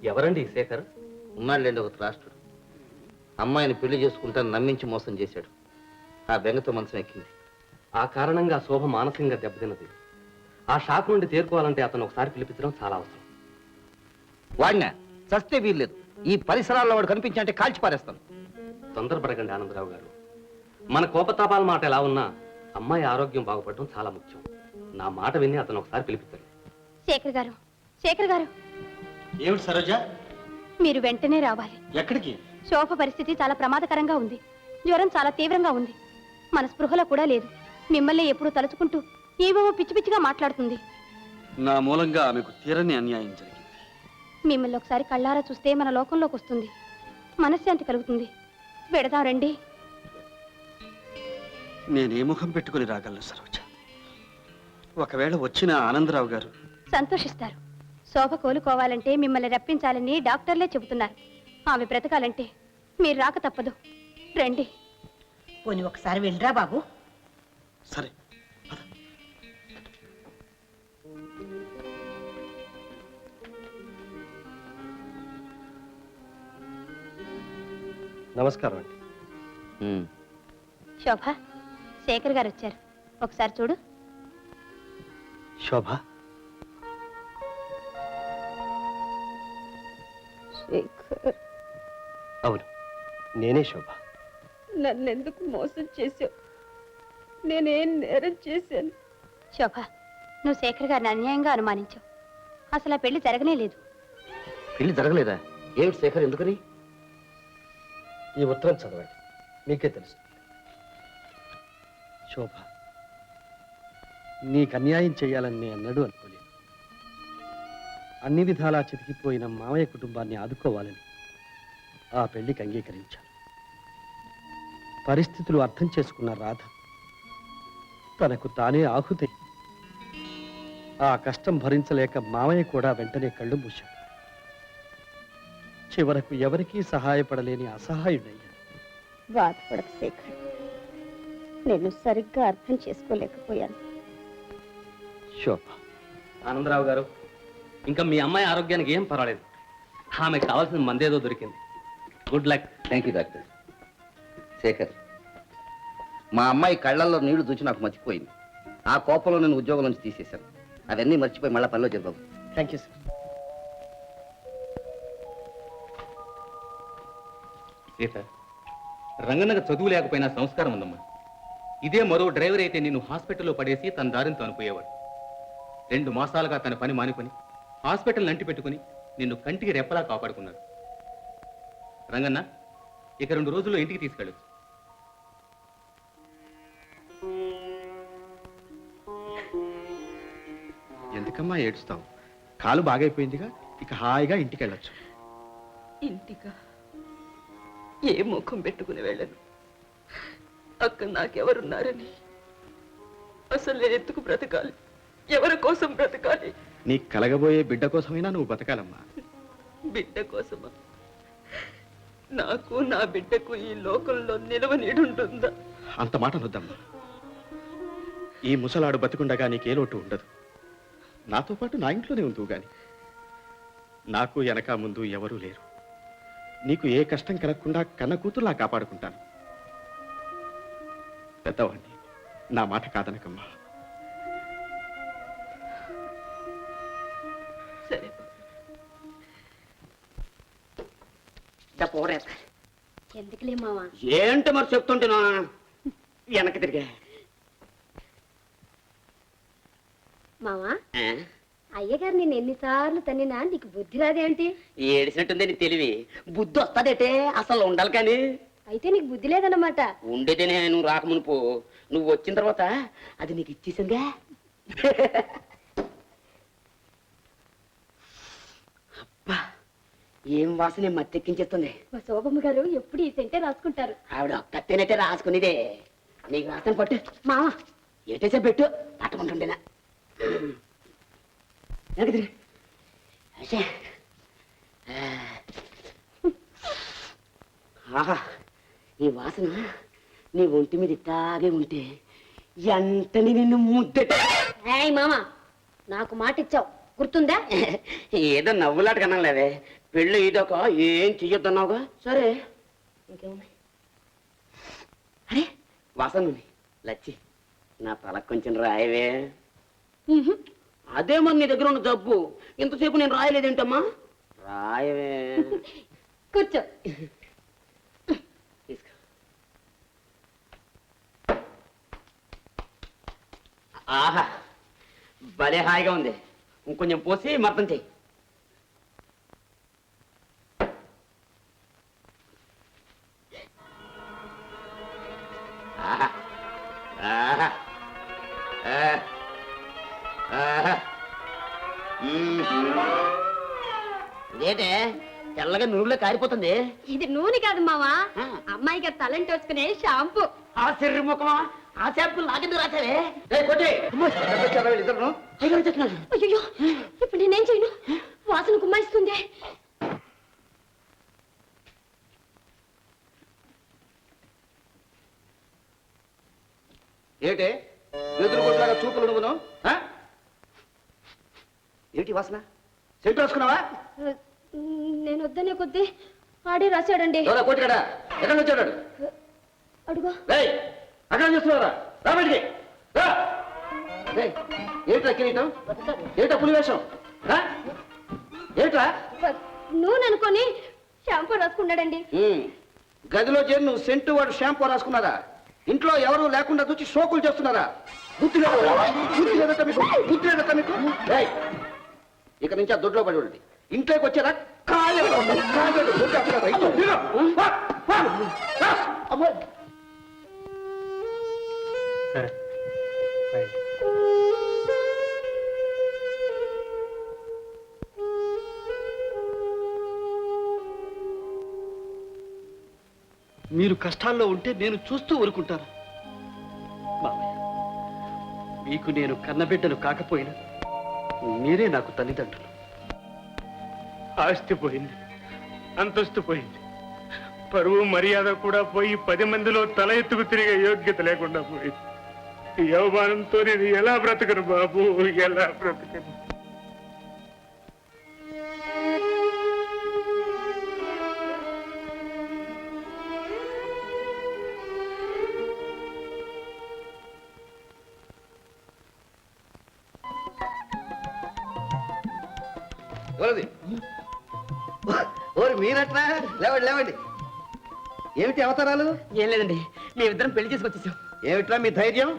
ఎవరండి శేఖర్? ఉన్నాడులేండి ఒక రాష్ట్రుడు. అమ్మాయిని పెళ్లి చేసుకుంటాను నమ్మించి మోసం చేశాడు. ఆ బెంగతో మనసు ఎక్కింది. ఆ కారణంగా శోభ మానసికంగా దెబ్బతిన్నది. ఆ షాక్ నుండి తేరుకోవాలంటే అతను ఒకసారి పిలిపించడం చాలా అవసరం. వాడినా చస్తే వీల్లేదు. ఈ పరిసరాల్లో వాడు కనిపించాలంటే కాల్చి పారేస్తాను. తొందరపడకండి ఆనందరావు గారు. మన కోపతాపాల మాట ఎలా ఉన్నా అమ్మాయి ఆరోగ్యం బాగుపడడం చాలా ముఖ్యం. నా మాట విని అతను ఒకసారి పిలిపించండి. శేఖర్ గారు, శేఖర్ గారు. ఏమిటి సరోజ? మీరు వెంటనే రావాలి. ఎక్కడికి? శోభ పరిస్థితి చాలా ప్రమాదకరంగా ఉంది. జ్వరం చాలా తీవ్రంగా ఉంది. మన స్పృహలో కూడా లేదు. మిమ్మల్ని ఎప్పుడు తలుచుకుంటూ ఏవేవో పిచ్చి పిచ్చిగా మాట్లాడుతుంది. నా మూలంగా ఆమెకు తీరని అన్యాయం జరిగింది. మిమ్మల్ని ఒకసారి కళ్ళారా చూస్తే మన లోకంలోకి వస్తుంది, మనశ్శాంతి కలుగుతుంది. వెడదాం రండి. నేనే ముఖం పెట్టుకుని రాగలను సరోజ? ఒకవేళ వచ్చిన ఆనందరావు గారు సంతోషిస్తారు. శోభ కోలుకోవాలంటే మిమ్మల్ని రప్పించాలని డాక్టర్లే చెబుతున్నారు. ఆమె బ్రతకాలంటే మీరు రాక తప్పదు. రండి. పోనీ ఒకసారి వెళ్ళరా బాబు. సరే. నమస్కారం అండి. శోభ, శేఖర్ గారు వచ్చారు. ఒకసారి చూడు. శోభ, అవును, నేనే శోభ. నన్నెందుకు మోసం చేశావు? నేనేం నేరం చేశాను? శోభ, నువ్వు శేఖర్ గారిని అన్యాయంగా అనుమానించావు. అసలు ఆ పెళ్లి జరగనే లేదు. పెళ్లి జరగలేదా? ఏమిటి శేఖర్, ఎందుకని? ఈ ఉత్తరం చదవండి, మీకే తెలుసు. శోభ, నీకు అన్యాయం చేయాలని నేను అన్నడు అనుకోలేదు. అన్ని విధాలా చితికిపోయిన మామయ్య కుటుంబాన్ని ఆదుకోవాలని ఆ పెళ్లికి అంగీకరించాను. పరిస్థితులు అర్థం చేసుకున్న రాధ తనకు తానే ఆహుతి. ఆ కష్టం భరించలేక మామయ్య కూడా వెంటనే కళ్ళు మూశాడు. చివరకు ఎవరికీ సహాయపడలేని అసహాయుడయ్యాడు. బాధపడకు శేఖర్, నేను సరిగ్గా అర్థం చేసుకోలేకపోయాను. శోభ, ఆనందరావు గారు, ఇంకా మీ అమ్మాయి ఆరోగ్యానికి ఏం పర్వాలేదు. ఆమెకు కావాల్సిన మందేదో దొరికింది. Good luck. Thank you doctor. Shekhar, మా అమ్మాయి కళ్ళల్లో నీళ్లు చూసి నాకు మర్చిపోయింది. ఆ కోపంలో నేను ఉద్యోగం నుంచి తీసేశాను. అవన్నీ మర్చిపోయి మళ్ళీ పనిలో చేద్దాం. Thank you sir. సీత, రంగన్నకు చదువు లేకపోయినా సంస్కారం ఉందమ్మా. ఇదే మరో డ్రైవర్ అయితే నిన్ను హాస్పిటల్లో పడేసి తన దారిని అనుకునేవాడు. 2 మాసాలుగా తన పని మానుకొని హాస్పిటల్ నంటి పెట్టుకుని నిన్ను కంటికి రెప్పలా కాపాడుకున్నాడు. రంగన్న, ఇక 2 రోజుల్లో ఇంటికి తీసుకెళ్ళచ్చు. ఎందుకమ్మా ఏడుస్తావు? కాలు బాగైపోయిందిగా, ఇక హాయిగా ఇంటికి వెళ్ళొచ్చు. ఇంటిగా ఏ ముఖం పెట్టుకుని వెళ్ళను? అక్కడ నాకెవరున్నారని? అసలు నేను ఎందుకు బ్రతకాలి? ఎవరి కోసం బ్రతకాలి? నీకు కలగబోయే బిడ్డ కోసమైనా నువ్వు బతకాలమ్మా. బిడ్డ కోసమా? నాకు నా బిడ్డకు ఈ లోకంలో నిలవ నీడుంటుందా? అంత మాట నొద్దమ్మా. ఈ ముసలాడు బతికుండగా నీకే లోటు ఉండదు. నాతో పాటు నా ఇంట్లోనే ఉంటువు గాని. నాకు వెనక ముందు ఎవరూ లేరు. నీకు ఏ కష్టం కలగకుండా కన్న కూతురులా కాపాడుకుంటాను. పెద్దవాణ్ణి, నా మాట కాదనకమ్మా. సరే. ఎందుకులే మావా? ఏంటో మరి చెప్తుంటేనా వెనక్కి తిరిగా. మావా, అయ్యగారు నేను ఎన్నిసార్లు తన్నినా నీకు బుద్ధి రాదేంటి? ఏడిసినట్టుంది నీ తెలివి. బుద్ధి వస్తుందటే అసలు ఉండాలి కానీ. అయితే నీకు బుద్ధి లేదన్నమాట. ఉండేదేనే, నువ్వు రాకమునుపు. నువ్వు వచ్చిన తర్వాత అది నీకు ఇచ్చేసిందిగా. అబ్బా, ఏం వాసన మత్తెక్కించేస్తుంది. మా శోభమ్మ గారు ఎప్పుడు ఈ సెంటే రాసుకుంటారు. ఆవిడ ఒక్కతేనైతే రాసుకునేదే. నీకు వాసన పట్టు మావా. ఏటేసే పెట్టు, పట్టమంటుండేనా. ఆహా, ఈ వాసన నీ ఒంటి మీద ఇట్టాగే ఉంటే ఎంతని నిన్ను ముద్దట. ఏయ్ మామ నాకు మాట ఇచ్చావు గుర్తుందా? ఏదో నవ్వులాట కన్నా లేదే, పెళ్ళి ఇదొక ఏం చెయ్యొద్దన్నావుగా. సరే ఇంకేమున్నాయి? అరే వాసన లచ్చి, నా తలకు కొంచెం రాయవే. అదే మరి నీ దగ్గర ఉన్న జబ్బు, ఇంతసేపు నేను రాయలేదేంటమ్మా? రాయవే. కూర్చో. తీసుకో. ఆహా భలే హాయిగా ఉంది. ఇంకొంచెం పోసి మర్దం చెయ్యి. ఆహా ఆహా ఆహా. ఏంటే తెల్లగా నూనెలో కారిపోతుంది? ఇది నూనె కాదు మావా, అమ్మాయికి తలంటి వచ్చుకునే షాంపూ. ఆ శరీర ముఖమా, ఆ చేపలు నాకెందుకు రాసావే? అయ్యో ఇప్పుడు నేనేం చేయను, వాసన గుమ్మాయిస్తుంది. ఏమిటే ఎదురు కొట్లాగా చూపులు నువ్వును? ఏమిటి వాసన? సెంటు రాసుకున్నావా? నేను వద్దనే కొద్దీ ఆడే రాశాడండి. కోటికడా ఎక్కడ వచ్చాడు? అడుగు. అక్కడ చూస్తున్నారా? రాబడికి ఏంట్రా కిరీటం? ఏంటా పులి వేషం? ఏంట్రా? నూనె అనుకొని షాంపూ రాసుకున్నాడండి. గదిలో చేరి నువ్వు సెంటు వాడు షాంపూ రాసుకున్నారా? ఇంట్లో ఎవరు లేకుండా చూసి షోకులు చేస్తున్నారా? బుద్ధి లేదట మీకు, బుద్ధి లేదట మీకు. ఇక నుంచి ఆ దొడ్లో పడి ఉండండి. ఇంట్లోకి వచ్చారా? మీరు కష్టాల్లో ఉంటే నేను చూస్తూ ఊరుకుంటాను. మామయ్య, మీకు నేను కన్నబిడ్డను కాకపోయినా మీరే నాకు తల్లిదండ్రులు. ఆస్తి పోయింది, అంతస్తు పోయింది, పరువు మర్యాద కూడా పోయి 10 మందిలో తల ఎత్తుకు తిరిగే యోగ్యత లేకుండా పోయింది. ఈ అవమానంతో నేను ఎలా బ్రతకను బాబు, ఎలా బ్రతకను? ఓరి మీరట్లా లేవండి లేవండి. ఏమిటి అవతారాలు? ఏం లేదండి, మేమిద్దరం పెళ్లి చేసుకొచ్చేసాం. ఏమిట్రా మీ ధైర్యం?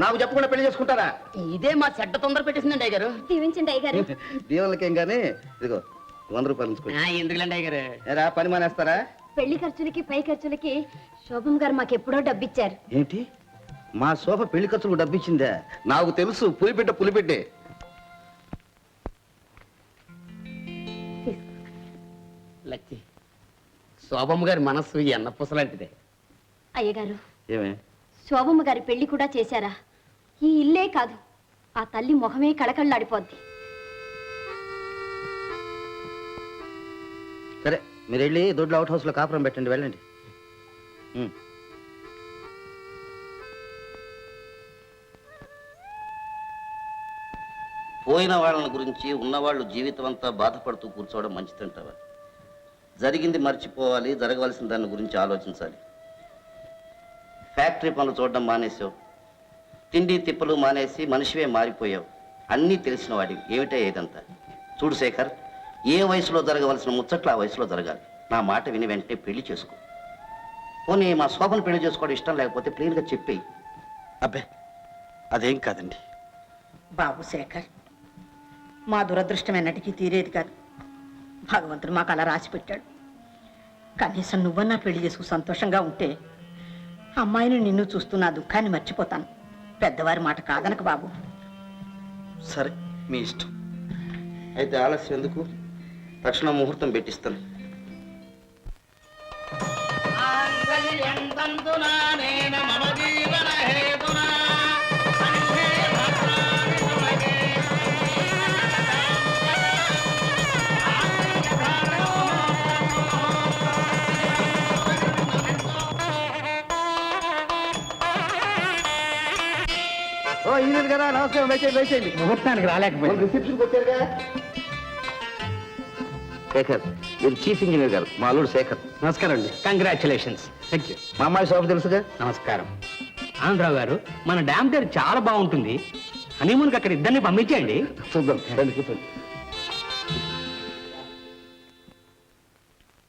నాకు చెప్పకుండా పెళ్లి చేసుకుంటారా? ఇదే మా చెడ్డ తొందర పెట్టేసిందండి అయ్యగారు. దీవించండి అయ్యగారు. దీవులకేం గానీ ఇదిగో 100 రూపాయలు ఉంచుకోండి. ఎందుకులేండి అయ్యగారు? ఏరా పని మానేస్తారా? పెళ్లి ఖర్చులకి పై ఖర్చులకి శోభం గారు మాకెప్పుడో డబ్బిచ్చారు. ఏంటి మా సోఫా పెళ్లి ఖర్చులకు డబ్బిచ్చిందా? నాకు తెలుసు, పులిబిడ్డే. లచ్చి, శోభమ్మ గారి మనస్సు ఎన్న పుసలాంటిదే. అయ్యగారు, ఏమే శోభమ్మ గారి పెళ్లి కూడా చేశారా? ఈ ఇల్లే కాదు, ఆ తల్లి మొహమే కళకళ్ళాడిపోద్ది. సరే మీరు వెళ్ళి దొడ్ల అవుట్ హౌస్ లో కాపురం పెట్టండి, వెళ్ళండి. పోయిన వాళ్ళని గురించి ఉన్నవాళ్ళు జీవితం అంతా బాధపడుతూ కూర్చోవడం మంచిదంటావా? జరిగింది మర్చిపోవాలి, జరగవలసిన దాని గురించి ఆలోచించాలి. ఫ్యాక్టరీ పనులు చూడడం మానేసావు, తిండి తిప్పలు మానేసి మనిషివే మారిపోయావు. అన్నీ తెలిసిన వాడివి, ఏమిటా ఏదంతా? చూడు శేఖర్, ఏ వయసులో జరగవలసిన ముచ్చట్లు ఆ వయసులో జరగాలి. నా మాట విని వెంటనే పెళ్లి చేసుకో. పోనీ మా శోభను పెళ్లి చేసుకోవడం ఇష్టం లేకపోతే ప్లెయిన్గా చెప్పేయి. అబ్బే అదేం కాదండి. బాబు శేఖర్, మా దురదృష్టం ఎన్నటికీ తీరేది కాదు. భగవంతుడు మాకు అలా రాసి పెట్టాడు. కనీసం నువ్వన్నా పెళ్లి చేసుకు సంతోషంగా ఉంటే అమ్మాయిని నిన్ను చూస్తూ నా దుఃఖాన్ని మర్చిపోతాను. పెద్దవారి మాట కాదనక బాబు. సరే మీ ఇష్టం. అయితే ఆలస్యం ఎందుకు, తక్షణ ముహూర్తం పెట్టిస్తాను. ఓ ఈయన కదా నమస్కారం వేసేయండి ముహూర్తానికి రాలేకపోయింది. రిసెప్షన్కి వచ్చారుగా. శేఖర్ మీరు చీఫ్ ఇంజనీర్ గారు మా అల్లుడు శేఖర్. నమస్కారం అండి. కంగ్రాచులేషన్స్. Thank you. మా అమ్మాయి శోభ తెలుసుగా. నమస్కారం. ఆనందరావు గారు, మన డ్యామ్ దగ్గర చాలా బాగుంటుంది. హనీమూన్కి అక్కడ ఇద్దరిని పంపించేయండి. చూద్దాం రండి కూర్చోండి.